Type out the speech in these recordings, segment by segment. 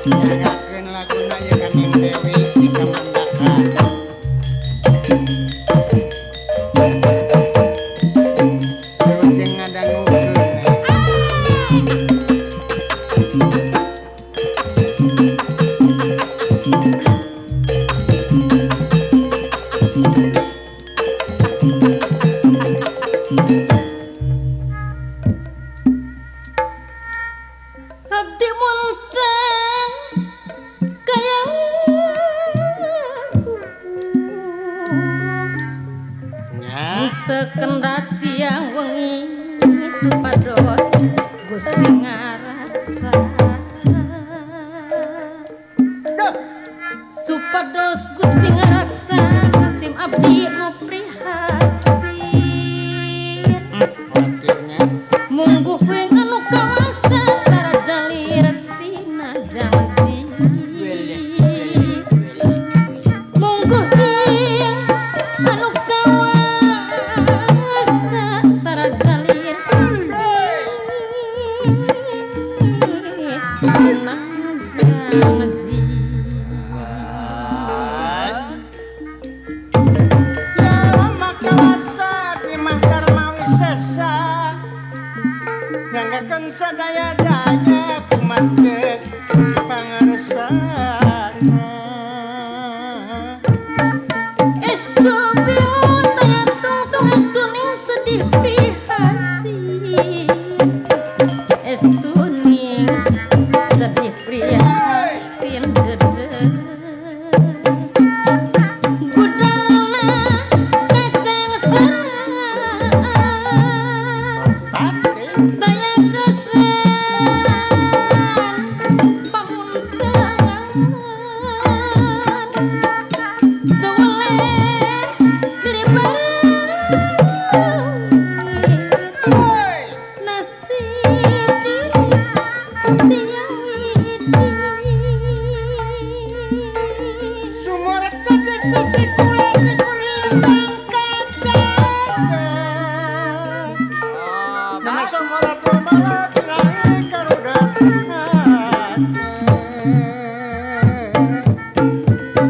Nyanyakeun laguna ieu Kanjeng Dewi di Kamandaka. Terus jeung ngadangukeun. Abdi muntang kaya Nya, tekendat siang wengi supados Gusti ngaraksa supados Gusti ngaraksa Kasim abdi nu prihatin khawatirnya mungguh weng anu kawasa tara jalir tina janji mungguh weng anu kawasa tara jalir tina janji ya makawasa di Mangkar Mawi Sesa nyanggakeun sadaya-daya kumaha pangarsana. Estu biun tayatung tung estu ning sedih prihati estu ning sedih prihatin dedeh budalna kasengsaraan Pati daya kesan pamuntengan Dewele diribareun nasib tiang widi sumur tadi sisi kula di kurintang kacabe. Nama sumur pemala pirai karudat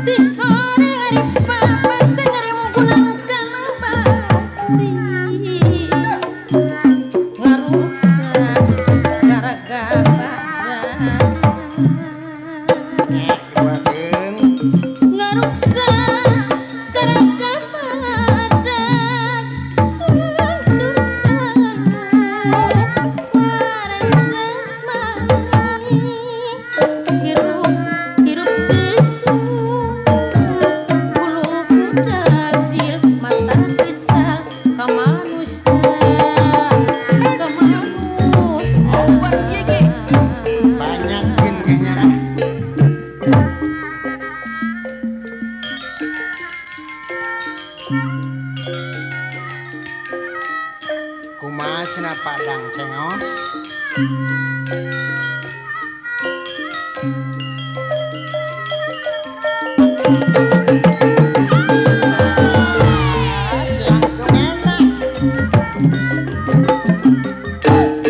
si hari-hari papat ngari menggunang kana bakti ngaruksak garaga badan Wageung ngaruksak garaga badan hancur waras jasmani hirup bulung dajil mata pical ka manusia banyak kayaknya. Kumaha cenah Padang cengos? Langsung enak.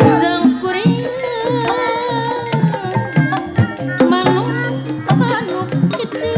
Sangkuring manuk kitu